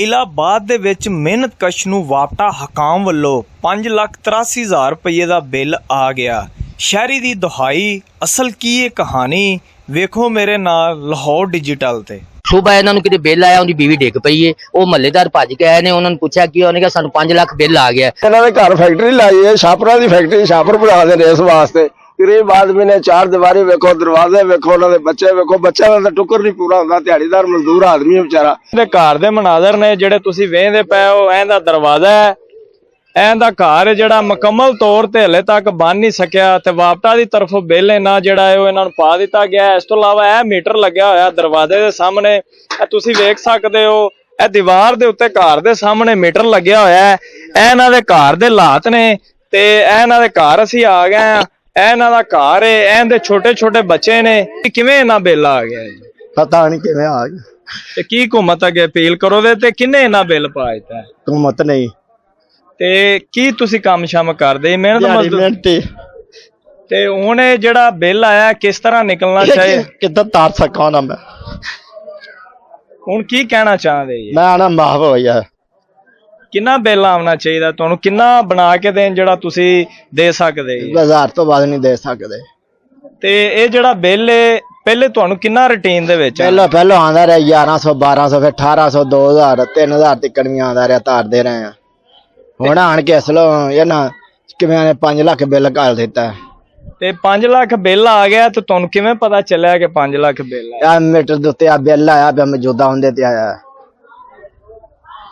इलाहाबाद दे विच मिहनतकश नूं वापटा हकाम वल्लों 5,83,000 रुपये का बिल आ गया। शहरी दी दुहाई असल की ये कहानी वेखो मेरे नाल लाहौर डिजिटल ते। सुबह इन्होंने कितने बिल आया, उनकी बीवी डिग पई है। वो महल्लेदार भज के आए ने, उन्होंने पूछा कि उन्होंने कहा सानू 5 लाख बिल आ गया। इन्होंने घर फैक्ट्री लाई है, छापरा की फैक्ट्री छापर बना देने इस वास्ते। गरीब आदमी ने चार दीवारी वेखो, दरवाजे वेखो, उन्होंने बच्चे वेखो, बच्चे का टुकर नहीं पूरा होंदा। दिहाड़ीदार मजदूर आदमी है बेचारा। घर दे मनाजर ने जिहड़े तुसीं वेखदे पए हो, ऐंदा दरवाजा है, ऐंदा घर जिहड़ा मुकम्मल तौर ते हले तक बन नहीं सकिया ते वापटा दी तरफों बिल इन्ना जिहड़ा है इन्हां नूं पा दिता गया है। इस तो इलावा यह मीटर लग्या होया दरवाजे दे सामने, तुसीं वेख सकदे हो। यह दीवार दे उत्ते घर दे सामने मीटर लग्या होया है। ਇਹ ਇਹਨਾਂ ਦੇ ਘਰ ਦੇ ਹਾਲਾਤ ਨੇ ਤੇ ਇਹਨਾਂ ਦੇ ਘਰ ਅਸੀਂ ਆ ਗਏ ਆ। ਇਹਨਾਂ ਦਾ ਘਰ ਹੈ, ਇਹਦੇ ਛੋਟੇ ਛੋਟੇ ਬੱਚੇ ਨੇ। ਕਿਵੇਂ ਇਹਨਾਂ ਬਿੱਲ ਆ ਗਿਆ ਜੀ? पता नहीं किवें आ गया। ਤੇ ਕੀ ਹੁਕੂਮਤ ਅੱਗੇ ਅਪੀਲ ਕਰੋਗੇ ਤੇ ਕਿੰਨੇ ਇਹਨਾਂ ਬਿੱਲ ਪਾ ਦਿੱਤਾ? हुकूमत नहीं ਤੇ ਕੀ ਤੁਸੀਂ ਕੰਮ ਸ਼ਾਮ ਕਰਦੇ ਮਿਹਨਤ ਮਜ਼ਦੂਰ मिनटी ਤੇ ਹੁਣ ਇਹ ਜਿਹੜਾ ਬਿੱਲ ਆਇਆ ਕਿਸ ਤਰ੍ਹਾਂ ਨਿਕਲਣਾ ਚਾਹੀਏ? कितना तार सका ना मैं ਹੁਣ ਕੀ ਕਹਿਣਾ ਚਾਹੁੰਦੇ ਜੀ? मैं आना माफ हो गया। ਕਿੰਨਾ ਬਿੱਲ ਆਉਣਾ ਚਾਹੀਦਾ ਤੁਹਾਨੂੰ? ਕਿੰਨਾ ਬਣਾ ਕੇ ਦੇਣ ਜਿਹੜਾ ਤੁਸੀਂ ਦੇ ਸਕਦੇ ਜੀ? 1000 तो बाद नहीं दे सकते। ਤੇ ਇਹ ਜਿਹੜਾ ਬਿੱਲ ਹੈ ਪਹਿਲੇ ਤੁਹਾਨੂੰ ਕਿੰਨਾ ਰੂਟੀਨ ਦੇ ਵਿੱਚ पहले आंदा रहा 1100 1200 फिर 1800 2000 3000 तक भी आंदा रहा, तारते रहे हैं। ਹੁਣ ਆਣ ਕੇ ਅਸਲੋਂ ਇਹ ਨਾ ਕਿਵੇਂ ਨੇ 5 ਲੱਖ ਬਿੱਲ ਘਾਲ ਦਿੱਤਾ। ਤੇ 5 ਲੱਖ ਬਿੱਲ ਆ ਗਿਆ ਤੇ ਤੁਹਾਨੂੰ ਕਿਵੇਂ ਪਤਾ ਚੱਲਿਆ ਕਿ 5 ਲੱਖ ਬਿੱਲ ਆਇਆ? ਆ ਮੀਟਰ ਦੇ ਉੱਤੇ ਆ ਬਿੱਲ ਆਇਆ ਪਿਆ, ਮੌਜੂਦਾ ਹੁੰਦੇ ਤੇ ਆਇਆ।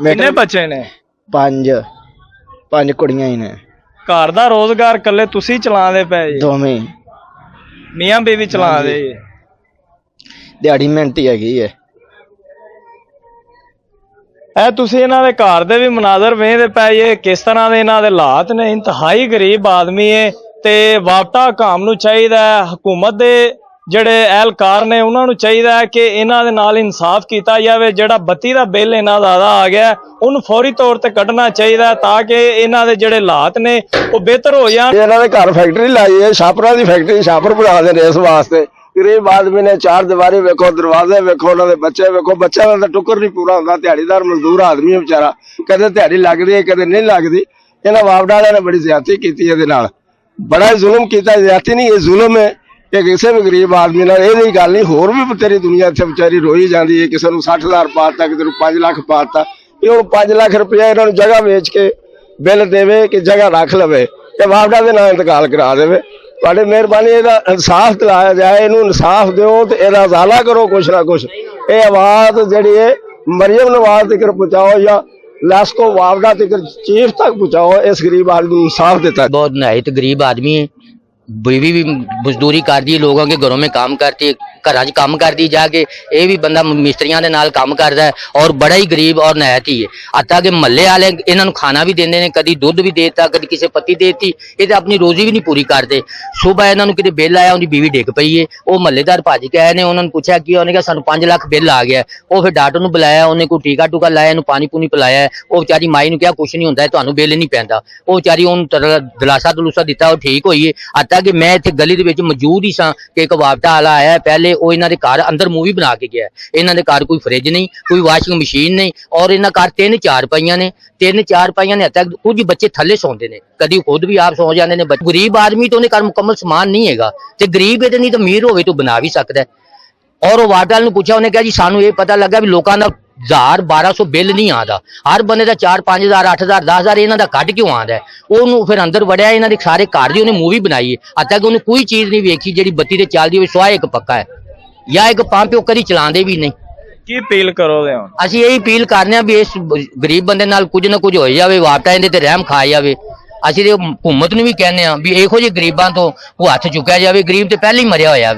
ਕਿੰਨੇ ਬੱਚੇ ਨੇ? 5 ਕੁੜੀਆਂ ਹੀ ਨੇ। ਘਰ ਦਾ ਰੋਜ਼ਗਾਰ ਇਕੱਲੇ ਤੁਸੀਂ ਚਲਾਉਂਦੇ ਪਏ ਜੀ? ਦੋਵੇਂ ਮੀਆਂ ਬੀਵੀ ਚਲਾਉਂਦੇ ਜੀ? ਦਿਹਾੜੀ ਮਿਹਨਤੀ ਹੈਗੀ ਹੈ। ਇਹ ਤੁਸੀਂ ਇਹਨਾਂ ਦੇ ਘਰ ਦੇ ਵੀ ਮਨਾਜ਼ਰ ਵੇਖਦੇ ਪਏ ਜੇ ਕਿਸ ਤਰ੍ਹਾਂ ਦੇ ਇਹਨਾਂ ਦੇ ਹਾਲਾਤ ਨੇ। ਇੰਤਹਾਈ ਗਰੀਬ ਆਦਮੀ ਹੈ ਤੇ ਵਾਪਟਾ ਹਕਾਮ ਨੂੰ ਚਾਹੀਦਾ ਹੈ, ਹਕੂਮਤ ਦੇ ਜਿਹੜੇ ਅਹਿਲਕਾਰ ਨੇ ਉਹਨਾਂ ਨੂੰ ਚਾਹੀਦਾ ਹੈ ਕਿ ਇਹਨਾਂ ਦੇ ਨਾਲ ਇਨਸਾਫ ਕੀਤਾ ਜਾਵੇ। ਜਿਹੜਾ ਬੱਤੀ ਦਾ ਬਿੱਲ ਇਹਨਾਂ ਜ਼ਿਆਦਾ ਆ ਗਿਆ ਉਹਨੂੰ ਫੌਰੀ ਤੌਰ ਤੇ ਕੱਢਣਾ ਚਾਹੀਦਾ ਤਾਂ ਕਿ ਇਹਨਾਂ ਦੇ ਜਿਹੜੇ ਹਾਲਾਤ ਨੇ ਉਹ ਬਿਹਤਰ ਹੋ ਜਾਣ। ਇਹਨਾਂ ਦੇ ਘਰ ਫੈਕਟਰੀ ਲਾਈ ਹੈ, ਛਾਪਰਾ ਦੀ ਫੈਕਟਰੀ ਛਾਪਰ ਬਣਾ ਦੇਣੇ ਇਸ ਵਾਸਤੇ। गरीब आदमी ने चार दीवारी वेखो, दरवाजे वेखो, उन्होंने बच्चे वेखो, बच्चे का टुकर नहीं पूरा होंदा। दिहाड़ीदार मजदूर आदमी है बेचारा, कदे दिहाड़ी लगदी है कदे नहीं लगदी। इन्हां वापडा वालियां ने बड़ी ज्यादती कीती है, इहदे नाल बड़ा जुल्म कीता। ज्यादती नहीं, ये जुल्म है कि किसी भी गरीब आदमी नाल इहदी गल नहीं। होर भी तेरी दुनिया इत्थे बेचारी रोई जांदी है। किसी नूं 60,000 पाता, किसी नूं 5 लाख पाता। ये हुण 5 लाख रुपया इन्हां नूं जगह वेच के बिल देवे कि जगह रख लवे ते वापडा दे नाल इंतकाल करा देवे। ਤੁਹਾਡੀ ਮਿਹਰਬਾਨੀ ਇਹਦਾ ਇਨਸਾਫ ਦਿਲਾਇਆ ਜਾਏ, ਇਹਨੂੰ ਇਨਸਾਫ ਦਿਓ ਤੇ ਇਹਦਾ ਉਜ਼ਾਲਾ ਕਰੋ ਕੁਛ ਨਾ ਕੁਛ। ਇਹ ਆਵਾਜ਼ ਜਿਹੜੀ ਹੈ ਮਰੀਮ ਨਵਾਜ਼ ਤੱਕ ਪਹੁੰਚਾਓ ਜਾਂ ਲੈਸਕੋ ਵਾਪਡਾ तक चीफ तक पहुंचाओ। इस गरीब आदमी को इंसाफ देता है। बहुत नहायत गरीब आदमी है, बीवी भी मजदूरी करती है, लोगों के घरों में काम करती है, घरां च काम करती जाके। ये भी बंदा मिस्त्रियां दे नाल काम करदा है और बड़ा ही गरीब और नहायत ही है। आता कि महल्ले वाले इन्हां नूं खाना भी देंदे ने, कदी दुध भी देता, कदी किसी पत्ती देती। ये तो अपनी रोजी भी नहीं पूरी करते। सुबह इन्हां नूं किते बिल आया, उनकी बीवी डिग पई है। वो महल्लेदार भज के आए ने, उन्होंने पूछा कि उन्होंने कहा सानू 5 लाख बिल आ गया। वो फिर डॉक्टर नूं बुलाया, उन्हें कोई टीका टूका लाया, इन्हूं पानी पूनी पिलाया। वो बेचारी माई नूं कहा कुछ नहीं हुंदा, तुहानूं बिल नहीं पैंदा। वो बेचारी उन्होंने दलासा दलूसा दिता, वो ठीक होई है। आता कि मैं इत्थे गली दे विच मौजूद ही सां कि एक वापटा वाला आया। पहले वो इन्हां दे घर अंदर मूवी बना के गया। इन्हां दे घर कोई फ्रिज नहीं, कोई वाशिंग मशीन नहीं और इन्हां घर 3-4 पाइयां ने। 3-4 पाइयां ने तक कुछ बच्चे थल्ले सौंदे ने, कदी खुद भी आप सौ जाते हैं। गरीब आदमी तो उन्हें घर मुकम्मल समान नहीं हैगा ते गरीब है नहीं तो अमीर होवे तो बना भी सकता है। और वो वार्ड वाले पूछा, उन्हें कहा जी सानू ये पता लगा भी लोगों का 1000-1200 बिल नहीं आता, हर बंदे का 4-5,000 8,000 10,000 इन्हों का कट क्यों आता है। उन्होंने फिर अंदर वड़िया, इन्होंने सारे घर की उन्हें मूवी बनाई है। अब तक उन्हें कोई चीज़ नहीं वेखी जी बत्ती से चलती हो, स्वाह एक पक्का है या एक पंप वो कभी चलाते भी नहीं। ਕੀ ਅਪੀਲ ਕਰੋਗੇ ਹੁਣ? ਅਸੀਂ ਇਹੀ ਅਪੀਲ ਕਰਨੇ ਆ ਵੀ ਇਸ ਗਰੀਬ ਬੰਦੇ ਨਾਲ ਕੁਝ ਨਾ ਕੁਝ ਹੋ ਜਾਵੇ, ਵਾਪਟਾ ਇਹਦੇ ਤੇ ਰਹਿਮ ਖਾਇਆ ਜਾਵੇ। ਅਸੀਂ ਤੇ ਹਕੂਮਤ ਨੂੰ ਵੀ ਕਹਿੰਦੇ ਆ ਵੀ ਇਹੋ ਜਿਹੇ ਗਰੀਬਾਂ ਤੋਂ ਉਹ ਹੱਥ ਚੁੱਕਿਆ ਜਾਵੇ। ਗਰੀਬ ਤੇ ਪਹਿਲਾਂ ਹੀ ਮਰਿਆ ਹੋਇਆ ਵੇ।